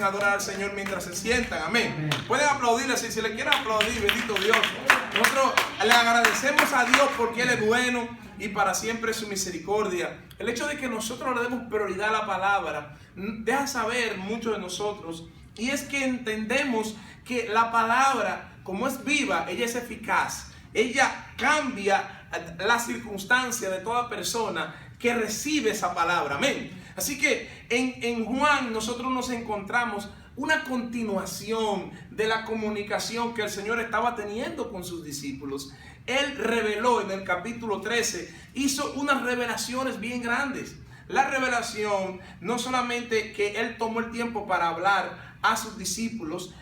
Adorar al Señor mientras se sientan, amén. Pueden aplaudirle si se le quieren aplaudir, bendito Dios. Nosotros le agradecemos a Dios porque Él es bueno y para siempre es su misericordia. El hecho de que nosotros le demos prioridad a la palabra deja saber mucho de nosotros, y es que entendemos que la palabra, como es viva, ella es eficaz. Ella cambia la circunstancia de toda persona que recibe esa palabra, amén. Así que en Juan nosotros nos encontramos una continuación de la comunicación que el Señor estaba teniendo con sus discípulos. Él reveló en el capítulo 13, hizo unas revelaciones bien grandes. La revelación, no solamente que Él tomó el tiempo para hablar a sus discípulos,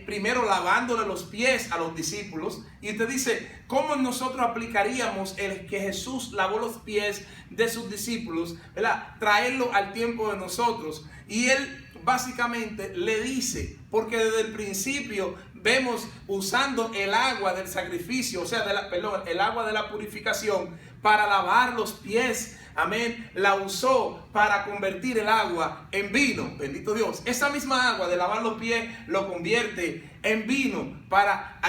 primero lavándole los pies a los discípulos, y usted dice, ¿cómo nosotros aplicaríamos el que Jesús lavó los pies de sus discípulos, ¿verdad? Traerlo al tiempo de nosotros? Y Él básicamente le dice, porque desde el principio vemos usando el agua del sacrificio, o sea, el agua de la purificación para lavar los pies. Amén. La usó para convertir el agua en vino. Bendito Dios. Esa misma agua de lavar los pies lo convierte en vino.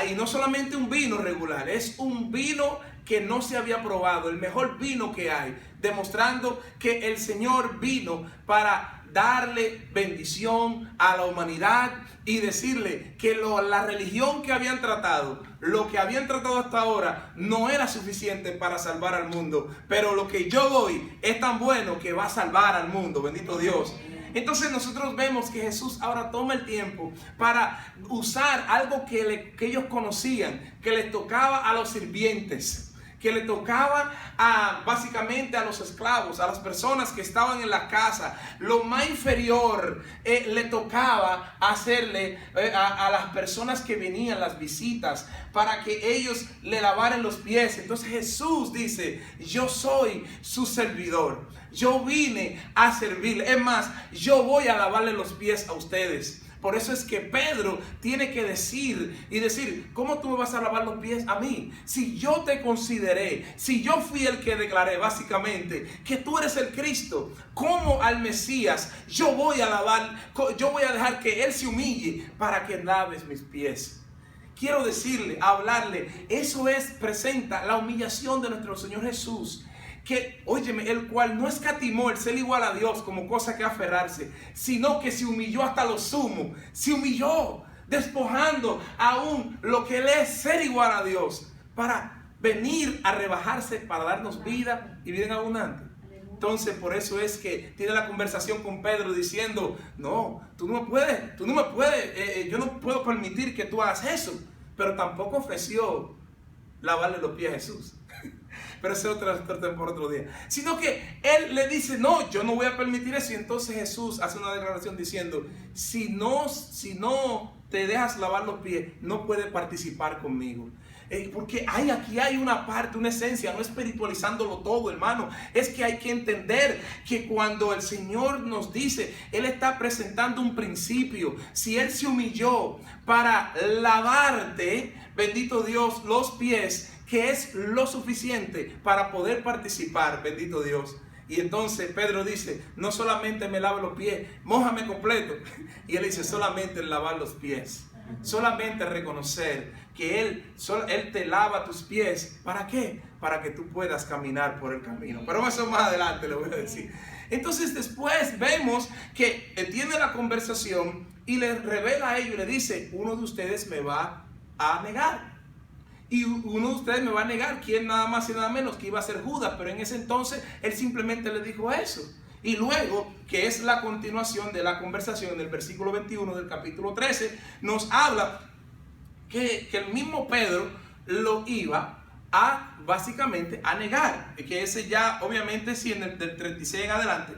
Y no solamente un vino regular, es un vino que no se había probado, el mejor vino que hay, demostrando que el Señor vino para darle bendición a la humanidad y decirle que la religión que habían tratado, lo que habían tratado hasta ahora, no era suficiente para salvar al mundo, pero lo que yo doy es tan bueno que va a salvar al mundo. Bendito Dios. Entonces nosotros vemos que Jesús ahora toma el tiempo para usar algo que ellos conocían, que les tocaba a los sirvientes, que le tocaba básicamente a los esclavos, a las personas que estaban en la casa. Lo más inferior le tocaba hacerle a las personas que venían, las visitas, para que ellos le lavaran los pies. Entonces Jesús dice, yo soy su servidor, yo vine a servirle, es más, yo voy a lavarle los pies a ustedes. Por eso es que Pedro tiene que decir, ¿cómo tú me vas a lavar los pies a mí? Si yo te consideré, si yo fui el que declaré básicamente que tú eres el Cristo, como al Mesías, yo voy a dejar que Él se humille para que laves mis pies. Quiero decirle, hablarle, presenta la humillación de nuestro Señor Jesús. Que, óyeme, el cual no escatimó el ser igual a Dios como cosa que aferrarse, sino que se humilló hasta lo sumo, se humilló, despojando aún lo que Él es, ser igual a Dios, para venir a rebajarse, para darnos vida y vida en abundante. Entonces, por eso es que tiene la conversación con Pedro diciendo, no, tú no me puedes, yo no puedo permitir que tú hagas eso, pero tampoco ofreció lavarle los pies a Jesús. Pero ese es otro día. Sino que Él le dice, no, yo no voy a permitir eso. Y entonces Jesús hace una declaración diciendo, si no te dejas lavar los pies, no puedes participar conmigo. Porque aquí hay una parte, una esencia, no espiritualizándolo todo, hermano. Es que hay que entender que cuando el Señor nos dice, Él está presentando un principio. Si Él se humilló para lavarte, bendito Dios, los pies, que es lo suficiente para poder participar, bendito Dios. Y entonces Pedro dice, no solamente me lave los pies, mójame completo. Y él dice, solamente lavar los pies. Solamente reconocer que Él te lava tus pies. ¿Para qué? Para que tú puedas caminar por el camino. Pero eso más adelante lo voy a decir. Entonces después vemos que tiene la conversación y le revela a ellos y le dice, uno de ustedes me va a negar. Y uno de ustedes me va a negar. ¿Quién? Nada más y nada menos que iba a ser Judas. Pero en ese entonces Él simplemente le dijo eso. Y luego, que es la continuación de la conversación en el versículo 21 del capítulo 13, nos habla que el mismo Pedro lo iba a básicamente a negar. Que ese ya obviamente si en el del 36 en adelante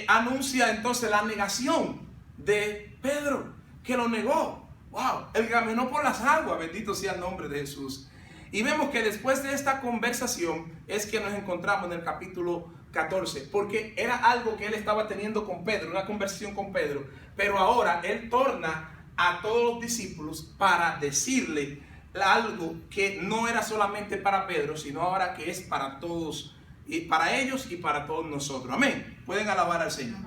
anuncia entonces la negación de Pedro, que lo negó. Wow, Él caminó por las aguas, bendito sea el nombre de Jesús. Y vemos que después de esta conversación es que nos encontramos en el capítulo 14, porque era algo que Él estaba teniendo con Pedro, una conversación con Pedro, pero ahora Él torna a todos los discípulos para decirle algo que no era solamente para Pedro, sino ahora que es para todos, y para ellos y para todos nosotros. Amén. Pueden alabar al Señor.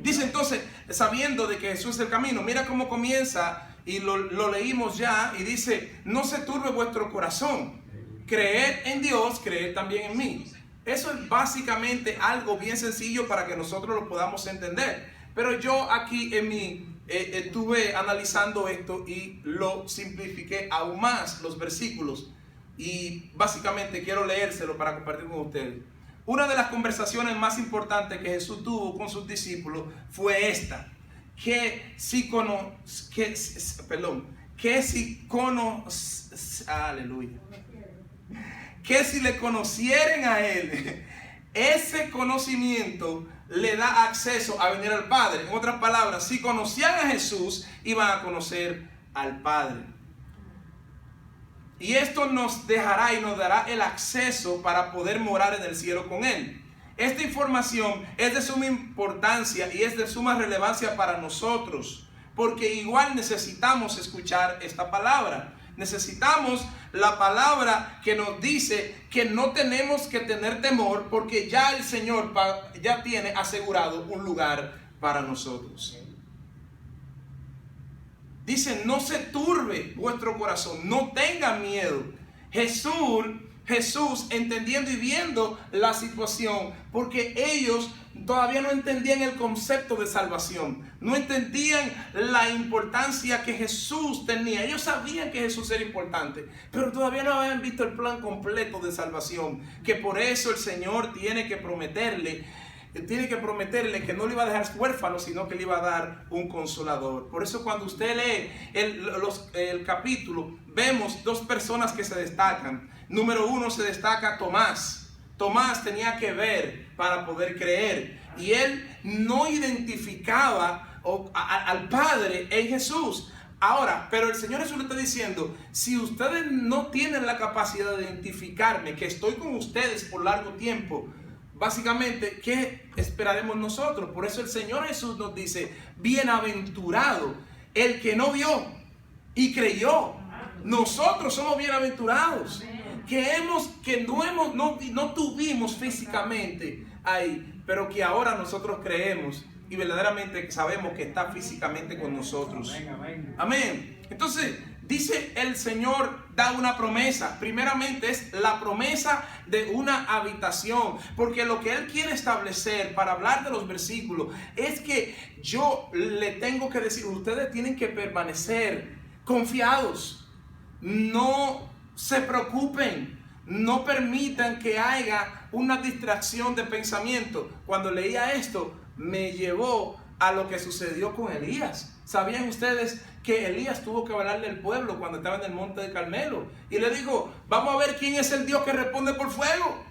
Dice entonces, sabiendo de que Jesús es el camino, mira cómo comienza, y lo leímos ya, y dice, no se turbe vuestro corazón, creed en Dios, creed también en mí. Eso es básicamente algo bien sencillo para que nosotros lo podamos entender. Pero yo aquí estuve analizando esto y lo simplifiqué aún más, los versículos. Y básicamente quiero leérselo para compartir con ustedes. Una de las conversaciones más importantes que Jesús tuvo con sus discípulos fue esta. Aleluya. Que si le conocieren a Él, ese conocimiento le da acceso a venir al Padre. En otras palabras, si conocían a Jesús, iban a conocer al Padre. Y esto nos dejará y nos dará el acceso para poder morar en el cielo con Él. Esta información es de suma importancia y es de suma relevancia para nosotros, porque igual necesitamos escuchar esta palabra. Necesitamos la palabra que nos dice que no tenemos que tener temor, porque ya el Señor ya tiene asegurado un lugar para nosotros. Dice, no se turbe vuestro corazón, no tengan miedo. Jesús entendiendo y viendo la situación, porque ellos todavía no entendían el concepto de salvación, no entendían la importancia que Jesús tenía. Ellos sabían que Jesús era importante, pero todavía no habían visto el plan completo de salvación, que por eso el Señor tiene que prometerle que no le iba a dejar huérfano, sino que le iba a dar un consolador. Por eso cuando usted lee el capítulo, vemos dos personas que se destacan. Número uno, se destaca Tomás. Tomás tenía que ver para poder creer, y él no identificaba al Padre en Jesús. Ahora, pero el Señor Jesús le está diciendo, si ustedes no tienen la capacidad de identificarme, que estoy con ustedes por largo tiempo, básicamente, ¿qué esperaremos nosotros? Por eso el Señor Jesús nos dice, bienaventurado el que no vio y creyó. Nosotros somos bienaventurados, que no tuvimos físicamente ahí, pero que ahora nosotros creemos y verdaderamente sabemos que está físicamente con nosotros. Amén. Entonces, dice el Señor, da una promesa. Primeramente es la promesa de una habitación, porque lo que Él quiere establecer para hablar de los versículos es que yo le tengo que decir, ustedes tienen que permanecer confiados. No se preocupen, no permitan que haya una distracción de pensamiento. Cuando leía esto, me llevó a lo que sucedió con Elías. ¿Sabían ustedes que Elías tuvo que hablarle al pueblo cuando estaba en el monte de Carmelo? Y le dijo, vamos a ver quién es el Dios que responde por fuego.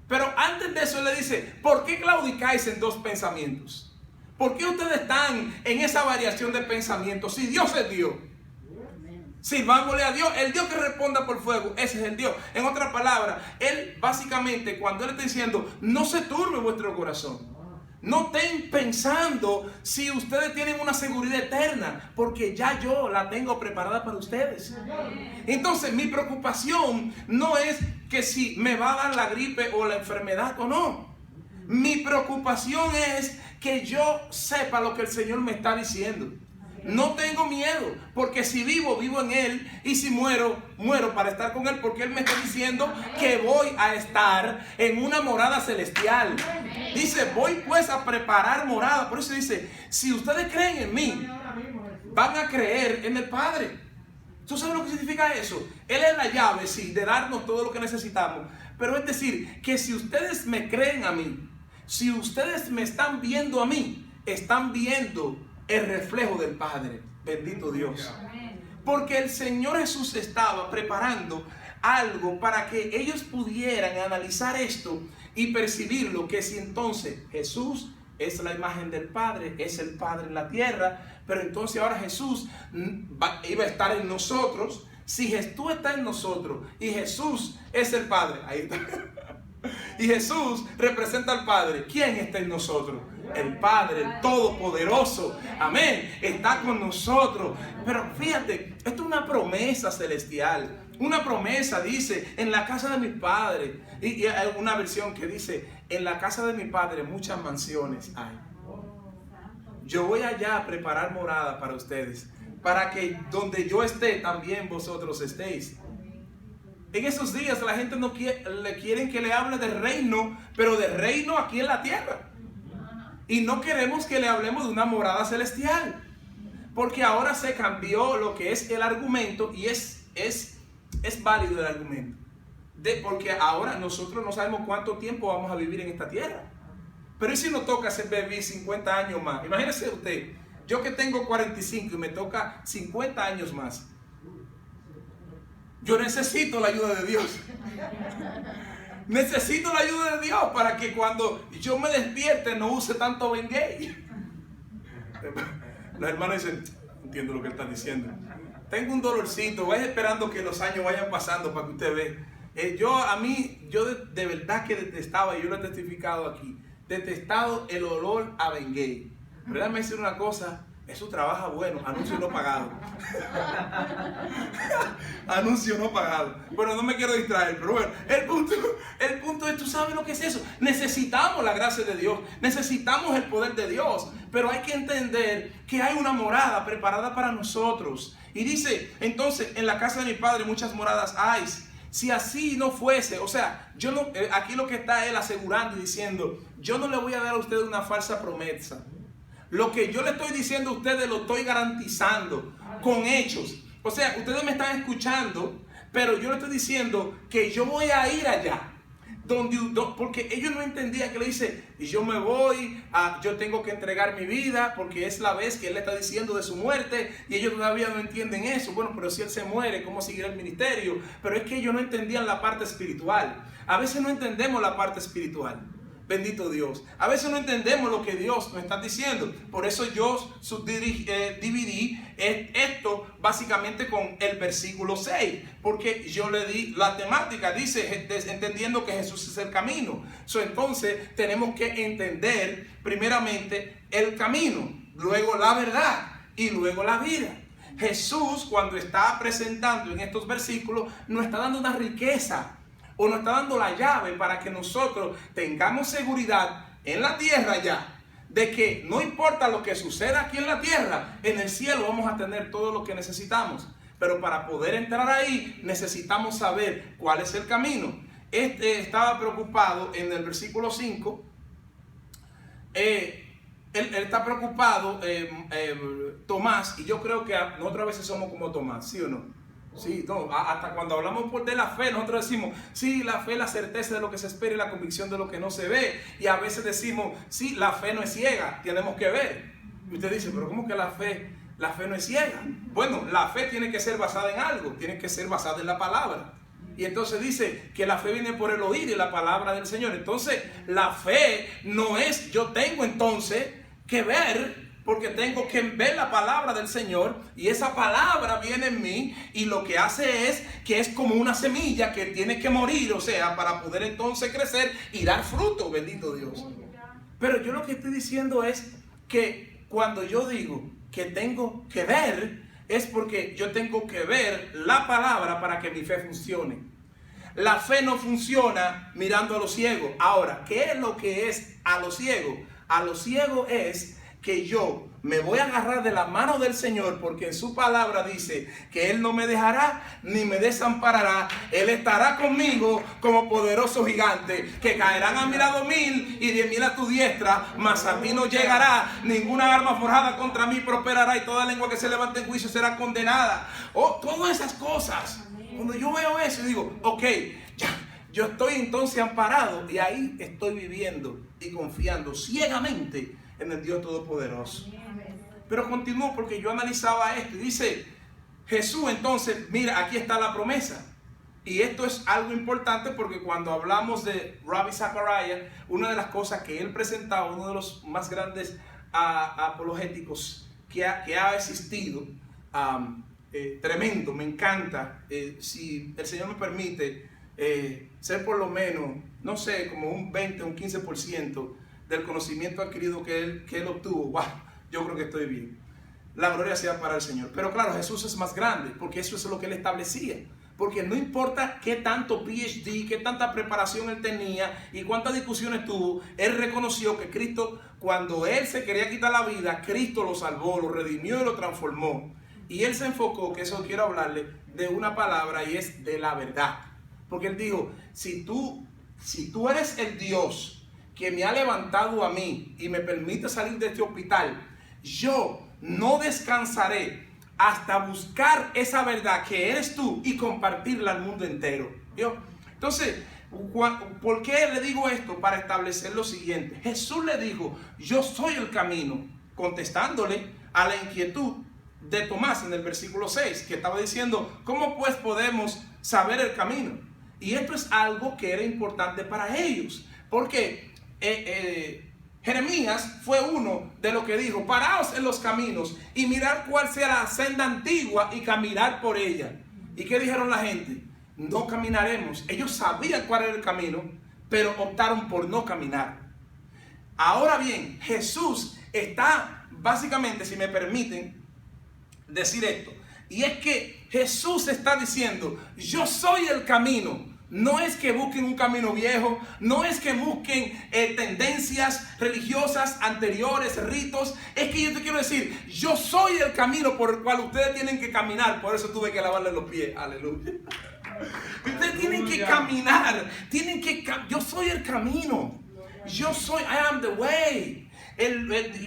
Pero antes de eso le dice, ¿por qué claudicáis en dos pensamientos? ¿Por qué ustedes están en esa variación de pensamientos? Si Dios es Dios, sirvámosle a Dios, el Dios que responda por fuego, ese es el Dios. En otras palabras, Él básicamente, cuando Él está diciendo, no se turbe vuestro corazón, no estén pensando si ustedes tienen una seguridad eterna, porque ya yo la tengo preparada para ustedes. Entonces mi preocupación no es que si me va a dar la gripe o la enfermedad o no. Mi preocupación es que yo sepa lo que el Señor me está diciendo. No tengo miedo, porque si vivo, vivo en Él, y si muero, muero para estar con Él, porque Él me está diciendo que voy a estar en una morada celestial. Dice, voy pues a preparar morada. Por eso dice, si ustedes creen en mí, van a creer en el Padre. ¿Tú sabes lo que significa eso? Él es la llave, sí, de darnos todo lo que necesitamos. Pero es decir, que si ustedes me creen a mí, si ustedes me están viendo a mí, están viendo el reflejo del Padre. Bendito Dios. Porque el Señor Jesús estaba preparando algo para que ellos pudieran analizar esto y percibirlo, que si entonces Jesús es la imagen del Padre, es el Padre en la tierra, pero entonces ahora Jesús iba a estar en nosotros. Si Jesús está en nosotros y Jesús es el Padre, ahí está. Y Jesús representa al Padre, ¿quién está en nosotros? El Padre, el Todopoderoso. Amén. Está con nosotros. Pero fíjate, esto es una promesa celestial. Una promesa, dice, en la casa de mi Padre. Y hay una versión que dice, en la casa de mi Padre muchas mansiones hay. yo voy allá a preparar morada para ustedes, para que donde yo esté, también vosotros estéis. En esos días la gente no le quieren que le hable del reino, pero del reino aquí en la tierra. Y no queremos que le hablemos de una morada celestial, porque ahora se cambió lo que es el argumento, y es válido el argumento. Porque ahora nosotros no sabemos cuánto tiempo vamos a vivir en esta tierra. Pero ¿y si nos toca vivir 50 años más? Imagínese usted, yo que tengo 45 y me toca 50 años más. Yo necesito la ayuda de Dios. Necesito la ayuda de Dios para que cuando yo me despierte no use tanto Bengay. Los hermanos dicen, no entiendo lo que él está diciendo. Tengo un dolorcito, vaya esperando que los años vayan pasando para que usted vea. Yo de verdad que detestaba, y yo lo he testificado aquí, detestado el olor a Bengay. Pero déjame decir una cosa, eso trabaja bueno, anuncio no pagado. Anuncio no pagado. Bueno, no me quiero distraer, pero bueno, el punto es, tú sabes lo que es eso. Necesitamos la gracia de Dios, necesitamos el poder de Dios, pero hay que entender que hay una morada preparada para nosotros. Y dice, entonces, en la casa de mi padre muchas moradas hay. Si así no fuese, o sea, yo no, aquí lo que está él asegurando y diciendo, yo no le voy a dar a ustedes una falsa promesa. Lo que yo le estoy diciendo a ustedes lo estoy garantizando con hechos. O sea, ustedes me están escuchando, pero yo le estoy diciendo que yo voy a ir allá. Porque ellos no entendían que le dice, y yo me voy, yo tengo que entregar mi vida, porque es la vez que él le está diciendo de su muerte, y ellos todavía no entienden eso. Bueno, pero si él se muere, ¿cómo seguirá el ministerio? Pero es que ellos no entendían la parte espiritual. A veces no entendemos la parte espiritual. Bendito Dios. A veces no entendemos lo que Dios nos está diciendo. Por eso yo dividí esto básicamente con el versículo 6. Porque yo le di la temática. Dice, entendiendo que Jesús es el camino. Entonces tenemos que entender primeramente el camino, luego la verdad y luego la vida. Jesús, cuando está presentando en estos versículos, nos está dando una riqueza, o nos está dando la llave para que nosotros tengamos seguridad en la tierra ya, de que no importa lo que suceda aquí en la tierra, en el cielo vamos a tener todo lo que necesitamos. Pero para poder entrar ahí necesitamos saber cuál es el camino. Estaba preocupado en el versículo 5. Él está preocupado, Tomás, y yo creo que nosotros a veces somos como Tomás, ¿sí o no? Sí, no, hasta cuando hablamos de la fe, nosotros decimos, sí, la fe es la certeza de lo que se espera y la convicción de lo que no se ve. Y a veces decimos, sí, la fe no es ciega, tenemos que ver. Y usted dice, pero ¿cómo que la fe no es ciega? Bueno, la fe tiene que ser basada en algo, tiene que ser basada en la palabra. Y entonces dice que la fe viene por el oír y la palabra del Señor. Entonces, la fe no es, yo tengo entonces que ver, porque tengo que ver la palabra del Señor, y esa palabra viene en mí, y lo que hace es que es como una semilla que tiene que morir, o sea, para poder entonces crecer y dar fruto, bendito Dios. Pero yo lo que estoy diciendo es que cuando yo digo que tengo que ver, es porque yo tengo que ver la palabra para que mi fe funcione. La fe no funciona mirando a los ciegos. Ahora, ¿qué es lo que es a los ciegos? A los ciegos es que yo me voy a agarrar de la mano del Señor, porque en su palabra dice que Él no me dejará ni me desamparará. Él estará conmigo como poderoso gigante, que caerán a mi lado 1000 y 10.000 a tu diestra, mas a mí no llegará. Ninguna arma forjada contra mí prosperará, y toda lengua que se levante en juicio será condenada. Todas esas cosas. Cuando yo veo eso, digo, ok, ya, yo estoy entonces amparado, y ahí estoy viviendo y confiando ciegamente en el Dios Todopoderoso. Pero continúo, porque yo analizaba esto y dice Jesús, entonces, mira, aquí está la promesa. Y esto es algo importante, porque cuando hablamos de Ravi Zacharias, una de las cosas que él presentaba, uno de los más grandes apologéticos que ha existido, tremendo, me encanta, si el Señor me permite, ser por lo menos, no sé, como un 20 o un 15% del conocimiento adquirido que él obtuvo. Wow, yo creo que estoy bien. La gloria sea para el Señor. Pero claro, Jesús es más grande, porque eso es lo que él establecía. Porque no importa qué tanto PhD, qué tanta preparación él tenía y cuántas discusiones tuvo, él reconoció que Cristo, cuando él se quería quitar la vida, Cristo lo salvó, lo redimió y lo transformó. Y él se enfocó, que eso quiero hablarle, de una palabra y es de la verdad. Porque él dijo, si tú eres el Dios que me ha levantado a mí y me permite salir de este hospital, yo no descansaré hasta buscar esa verdad que eres tú y compartirla al mundo entero. ¿Vio? Entonces, ¿por qué le digo esto? Para establecer lo siguiente. Jesús le dijo, yo soy el camino, contestándole a la inquietud de Tomás en el versículo 6, que estaba diciendo, ¿cómo pues podemos saber el camino? Y esto es algo que era importante para ellos, porque Jeremías fue uno de los que dijo, paraos en los caminos y mirar cuál sea la senda antigua y caminar por ella. ¿Y qué dijeron la gente? No caminaremos. Ellos sabían cuál era el camino, pero optaron por no caminar. Ahora bien, Jesús está, básicamente, si me permiten decir esto, y es que Jesús está diciendo, yo soy el camino. No es que busquen un camino viejo, no es que busquen tendencias religiosas anteriores, ritos. Es que yo te quiero decir, yo soy el camino por el cual ustedes tienen que caminar. Por eso tuve que lavarle los pies. Aleluya. Ustedes tienen que caminar. Yo soy el camino. Yo soy, I am the way.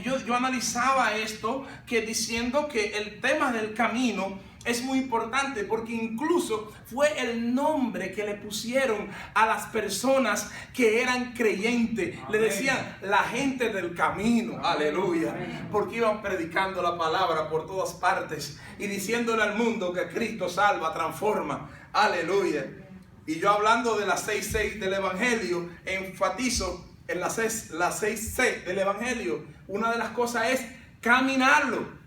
Yo analizaba esto, que diciendo que el tema del camino es muy importante, porque incluso fue el nombre que le pusieron a las personas que eran creyentes. Amén. Le decían la gente del camino. Amén. Aleluya. Amén. Porque iban predicando la palabra por todas partes y diciéndole al mundo que Cristo salva, transforma. Aleluya. Y yo, hablando de las 6:6 del Evangelio, enfatizo en las 6:6 del Evangelio. Una de las cosas es caminarlo.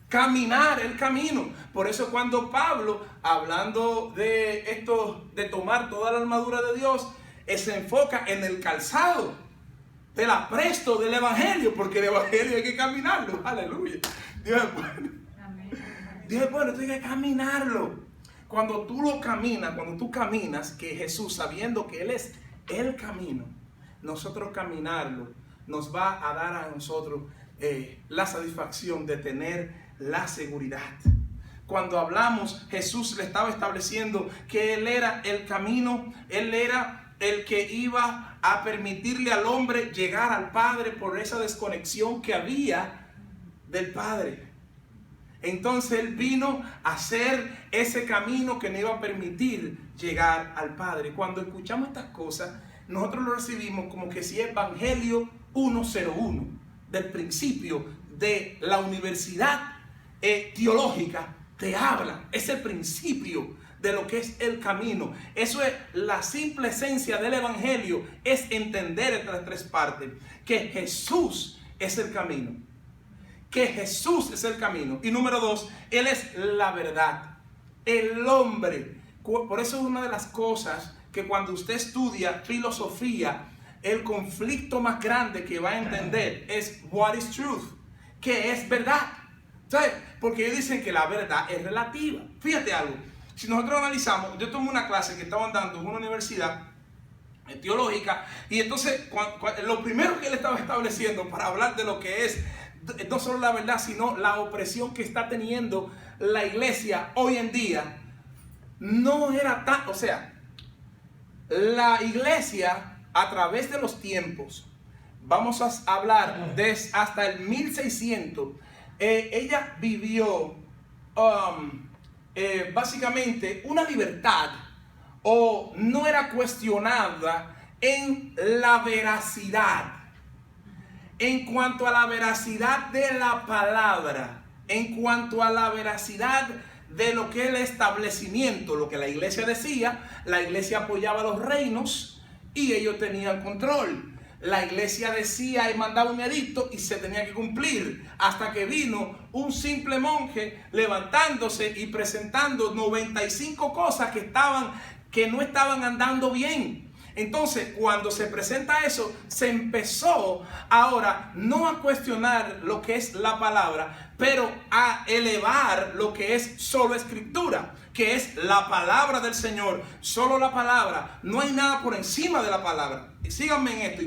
Caminar el camino. Por eso cuando Pablo, hablando de esto, de tomar toda la armadura de Dios, se enfoca en el calzado del apresto del Evangelio, porque el Evangelio hay que caminarlo. Aleluya. Dios es bueno. Amén. Dios es bueno, tú tienes que caminarlo. Cuando tú lo caminas, cuando tú caminas, que Jesús, sabiendo que Él es el camino, nosotros caminarlo nos va a dar a nosotros la satisfacción de tener la seguridad. Cuando hablamos, Jesús le estaba estableciendo que Él era el camino, Él era el que iba a permitirle al hombre llegar al Padre por esa desconexión que había del Padre. Entonces Él vino a hacer ese camino que nos iba a permitir llegar al Padre. Cuando escuchamos estas cosas, nosotros lo recibimos como que si es Evangelio 101, del principio de la universidad teológica, te habla. Es el principio de lo que es el camino. Eso es la simple esencia del Evangelio, es entender estas tres partes, que Jesús es el camino. Que Jesús es el camino. Y número 2, Él es la verdad. El hombre. Por eso es una de las cosas que cuando usted estudia filosofía, el conflicto más grande que va a entender es what is truth, que es verdad. ¿Sabes? Porque ellos dicen que la verdad es relativa. Fíjate algo, si nosotros analizamos, yo tomé una clase que estaban dando en una universidad teológica, y entonces lo primero que él estaba estableciendo para hablar de lo que es no solo la verdad, sino la opresión que está teniendo la iglesia hoy en día, no era tan, o sea, la iglesia a través de los tiempos, vamos a hablar de hasta el 1600, ella vivió básicamente una libertad, o no era cuestionada en la veracidad. En cuanto a la veracidad de la palabra, en cuanto a la veracidad de lo que es el establecimiento, lo que la iglesia decía, la iglesia apoyaba los reinos y ellos tenían control. La iglesia decía y mandaba un edicto y se tenía que cumplir, hasta que vino un simple monje levantándose y presentando 95 cosas que no estaban andando bien. Entonces, cuando se presenta eso, se empezó ahora no a cuestionar lo que es la palabra, pero a elevar lo que es solo escritura, que es la palabra del Señor, solo la palabra. No hay nada por encima de la palabra. Síganme en esto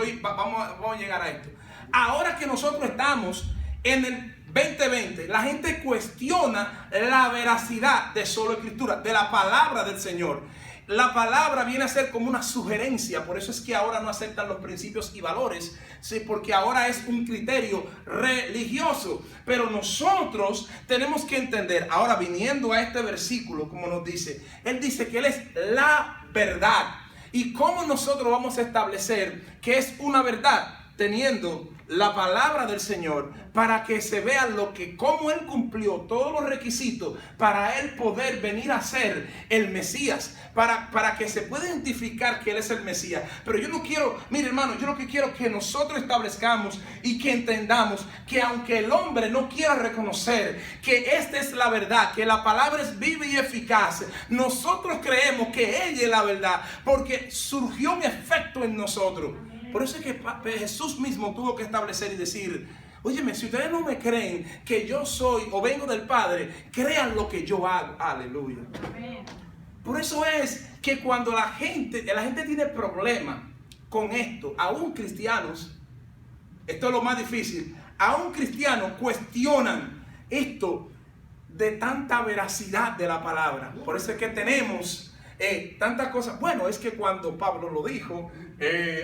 y vamos a llegar a esto. Ahora que nosotros estamos en el 2020, la gente cuestiona la veracidad de solo escritura, de la palabra del Señor. La palabra viene a ser como una sugerencia, por eso es que ahora no aceptan los principios y valores, ¿sí? Porque ahora es un criterio religioso. Pero nosotros tenemos que entender, ahora viniendo a este versículo, como nos dice, Él dice que Él es la verdad. ¿Y cómo nosotros vamos a establecer que es una verdad? Teniendo la palabra del Señor, para que se vea cómo Él cumplió todos los requisitos para Él poder venir a ser el Mesías, para que se pueda identificar que Él es el Mesías. Pero yo no quiero, mire hermano, yo lo que quiero es que nosotros establezcamos y que entendamos que aunque el hombre no quiera reconocer que esta es la verdad, que la palabra es viva y eficaz, nosotros creemos que ella es la verdad, porque surgió un efecto en nosotros. Por eso es que Jesús mismo tuvo que establecer y decir, óyeme, si ustedes no me creen que yo soy o vengo del Padre, crean lo que yo hago. Aleluya. Por eso es que cuando la gente tiene problemas con esto, aún cristianos, esto es lo más difícil, aún cristianos cuestionan esto de tanta veracidad de la palabra. Por eso es que tenemos tantas cosas. Bueno, es que cuando Pablo lo dijo,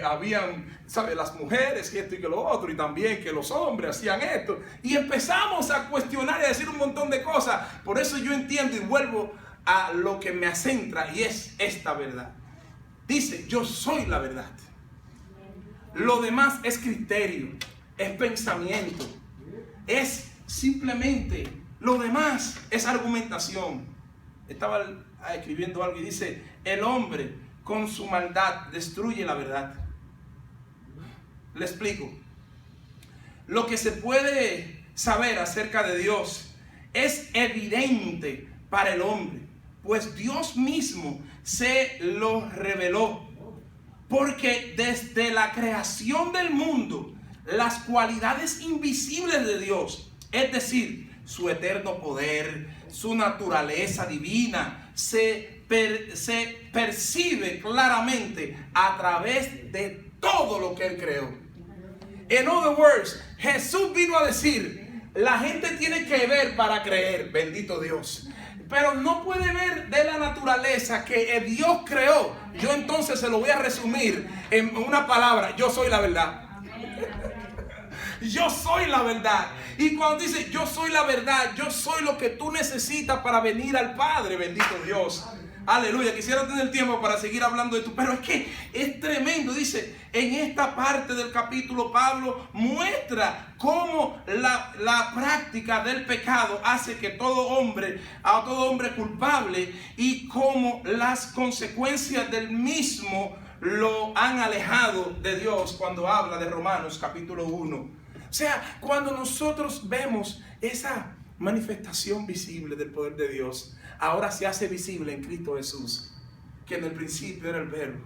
habían, ¿sabe? Las mujeres, que esto y que lo otro, y también que los hombres hacían esto, y empezamos a cuestionar y a decir un montón de cosas. Por eso yo entiendo y vuelvo a lo que me acentra, y es esta verdad. Dice, yo soy la verdad. Lo demás es criterio, es pensamiento, es simplemente, lo demás es argumentación. Estaba escribiendo algo y dice, el hombre con su maldad destruye la verdad. Le explico. Lo que se puede saber acerca de Dios es evidente para el hombre, pues Dios mismo se lo reveló. Porque desde la creación del mundo, las cualidades invisibles de Dios, es decir, su eterno poder, su naturaleza divina, se percibe claramente a través de todo lo que Él creó. En other words, Jesús vino a decir, la gente tiene que ver para creer, bendito Dios. Pero no puede ver de la naturaleza que Dios creó. Yo entonces se lo voy a resumir en una palabra, yo soy la verdad. Yo soy la verdad. Y cuando dice yo soy la verdad, yo soy lo que tú necesitas para venir al Padre, bendito Dios. Aleluya, quisiera tener tiempo para seguir hablando de esto, pero es que es tremendo. Dice, en esta parte del capítulo Pablo muestra cómo la práctica del pecado hace que a todo hombre culpable, y cómo las consecuencias del mismo lo han alejado de Dios cuando habla de Romanos capítulo 1. O sea, cuando nosotros vemos esa manifestación visible del poder de Dios, ahora se hace visible en Cristo Jesús, que en el principio era el verbo,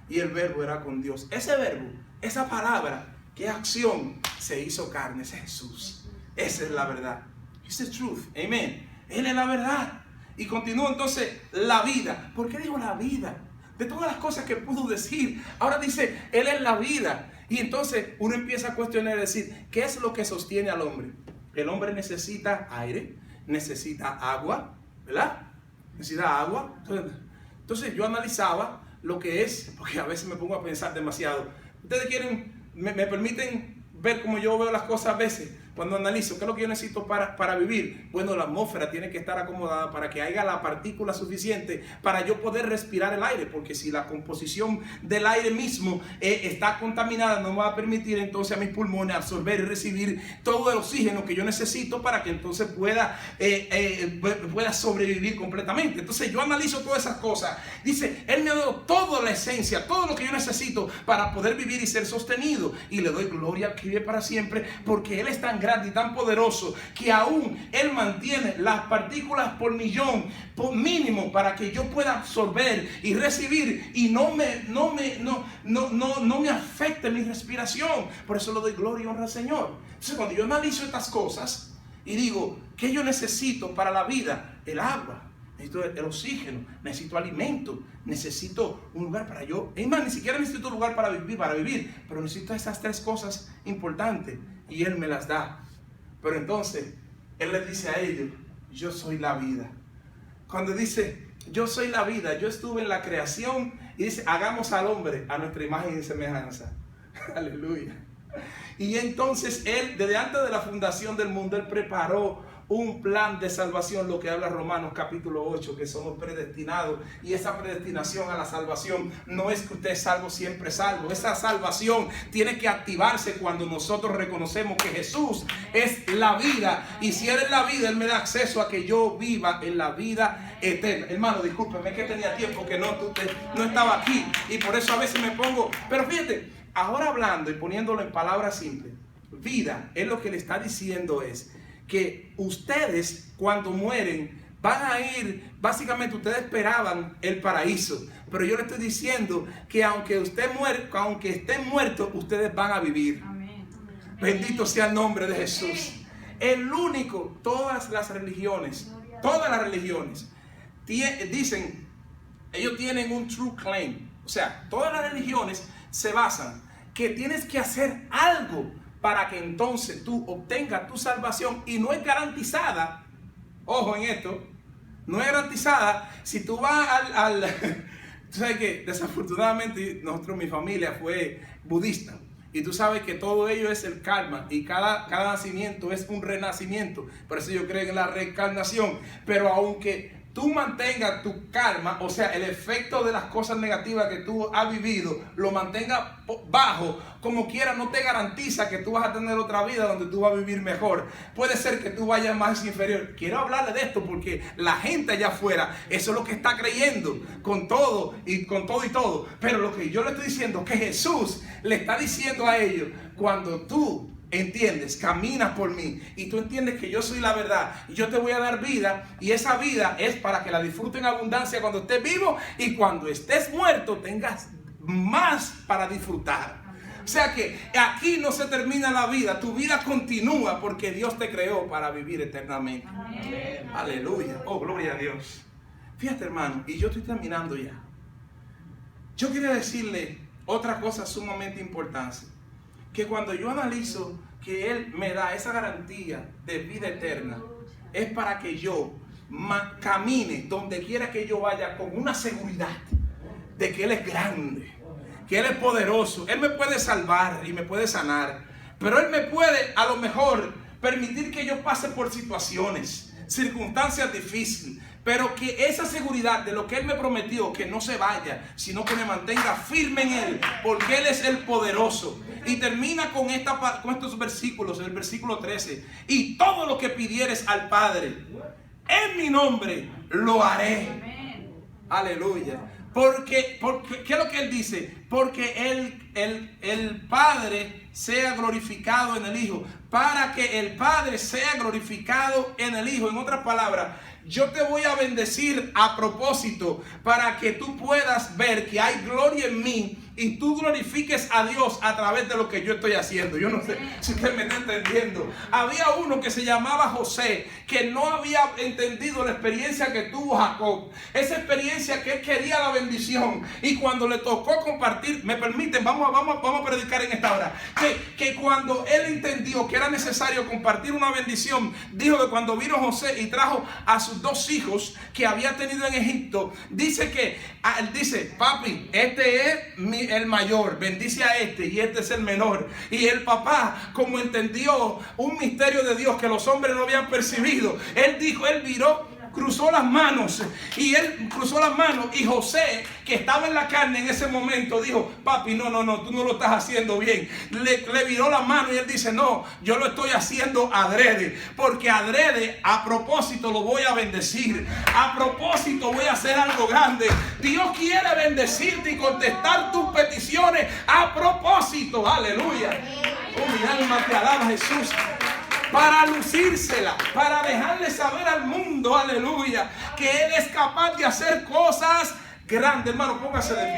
y el verbo era con Dios. Ese verbo, esa palabra, que acción, se hizo carne, ese es Jesús. Esa es la verdad. It's the truth. Amen. Él es la verdad. Y continúa entonces la vida. ¿Por qué digo la vida? De todas las cosas que pudo decir, ahora dice, Él es la vida. Y entonces uno empieza a cuestionar y decir, ¿qué es lo que sostiene al hombre? El hombre necesita aire, necesita agua, ¿verdad? Necesita agua. Entonces yo analizaba lo que es, porque a veces me pongo a pensar demasiado. Ustedes me permiten ver cómo yo veo las cosas a veces. Cuando analizo, ¿qué es lo que yo necesito para vivir? Bueno, la atmósfera tiene que estar acomodada para que haya la partícula suficiente para yo poder respirar el aire, porque si la composición del aire mismo está contaminada, no me va a permitir entonces a mis pulmones absorber y recibir todo el oxígeno que yo necesito para que entonces pueda sobrevivir completamente. Entonces yo analizo todas esas cosas. Dice, Él me ha dado toda la esencia, todo lo que yo necesito para poder vivir y ser sostenido, y le doy gloria al que vive para siempre, porque Él es tan grande y tan poderoso que aún Él mantiene las partículas por millón, por mínimo, para que yo pueda absorber y recibir y no me afecte mi respiración. Por eso le doy gloria y honra al Señor. Entonces, cuando yo analizo estas cosas y digo, ¿qué yo necesito para la vida? El agua. Necesito el oxígeno, necesito alimento, necesito un lugar para yo. Es más, ni siquiera necesito un lugar para vivir, pero necesito esas tres cosas importantes y Él me las da. Pero entonces, Él les dice a ellos, yo soy la vida. Cuando dice, yo soy la vida, yo estuve en la creación y dice, hagamos al hombre a nuestra imagen y semejanza. Aleluya. Y entonces Él, desde antes de la fundación del mundo, Él preparó un plan de salvación, lo que habla Romanos capítulo 8, que somos predestinados. Y esa predestinación a la salvación no es que usted es salvo, siempre salvo. Esa salvación tiene que activarse cuando nosotros reconocemos que Jesús es la vida. Y si Él es la vida, Él me da acceso a que yo viva en la vida eterna. Hermano, discúlpeme, que tenía tiempo que no estaba aquí. Y por eso a veces me pongo... Pero fíjate, ahora hablando y poniéndolo en palabras simples, vida, es lo que le está diciendo es que ustedes cuando mueren van a ir, básicamente ustedes esperaban el paraíso, pero yo le estoy diciendo que aunque estén muertos, ustedes van a vivir. Amén. Bendito sea el nombre de Jesús. El único, todas las religiones dicen, ellos tienen un true claim, o sea, todas las religiones se basan que tienes que hacer algo para que entonces tú obtengas tu salvación, y no es garantizada, ojo en esto, no es garantizada. Si tú vas tú sabes que desafortunadamente mi familia fue budista, y tú sabes que todo ello es el karma, y cada nacimiento es un renacimiento, por eso yo creo en la reencarnación. Pero aunque tú mantengas tu karma, o sea, el efecto de las cosas negativas que tú has vivido, lo mantengas bajo, como quiera, no te garantiza que tú vas a tener otra vida donde tú vas a vivir mejor. Puede ser que tú vayas más inferior. Quiero hablarle de esto porque la gente allá afuera, eso es lo que está creyendo, con todo. Pero lo que yo le estoy diciendo es que Jesús le está diciendo a ellos, cuando tú entiendes, caminas por mí y tú entiendes que yo soy la verdad y yo te voy a dar vida, y esa vida es para que la disfrutes en abundancia cuando estés vivo, y cuando estés muerto tengas más para disfrutar. O sea que aquí no se termina la vida, tu vida continúa porque Dios te creó para vivir eternamente. Amén. Aleluya. Oh, gloria a Dios. Fíjate, hermano, y yo estoy terminando ya. Yo quiero decirle otra cosa sumamente importante, que cuando yo analizo que Él me da esa garantía de vida eterna, es para que yo camine donde quiera que yo vaya con una seguridad de que Él es grande, que Él es poderoso. Él me puede salvar y me puede sanar, pero Él me puede a lo mejor permitir que yo pase por circunstancias difíciles, pero que esa seguridad de lo que Él me prometió, que no se vaya, sino que me mantenga firme en Él, porque Él es el poderoso. Y termina con estos versículos, el versículo 13. Y todo lo que pidieres al Padre en mi nombre lo haré. Aleluya. Porque ¿qué es lo que Él dice? Porque el Padre sea glorificado en el Hijo. Para que el Padre sea glorificado en el Hijo. En otras palabras, yo te voy a bendecir a propósito para que tú puedas ver que hay gloria en mí y tú glorifiques a Dios a través de lo que yo estoy haciendo. Yo no sé si usted me está entendiendo. Había uno que se llamaba José, que no había entendido la experiencia que tuvo Jacob. Esa experiencia que él quería la bendición, y cuando le tocó compartir, me permiten, vamos a predicar en esta hora, que cuando él entendió que era necesario compartir una bendición, dijo que cuando vino José y trajo a sus 2 hijos que había tenido en Egipto, dice que él dice, papi, este es el mayor, bendice a este, y este es el menor. Y el papá, como entendió un misterio de Dios que los hombres no habían percibido, él cruzó las manos, y José, que estaba en la carne en ese momento, dijo, papi, no, tú no lo estás haciendo bien. Le viró la mano y él dice, no, yo lo estoy haciendo adrede, porque adrede, a propósito lo voy a bendecir, a propósito voy a hacer algo grande. Dios quiere bendecirte y contestar tus peticiones a propósito. Aleluya. Oh, mi alma te alaba, Jesús. para lucírsela, para dejarle saber al mundo, aleluya, que Él es capaz de hacer cosas grandes. Hermano, póngase de pie.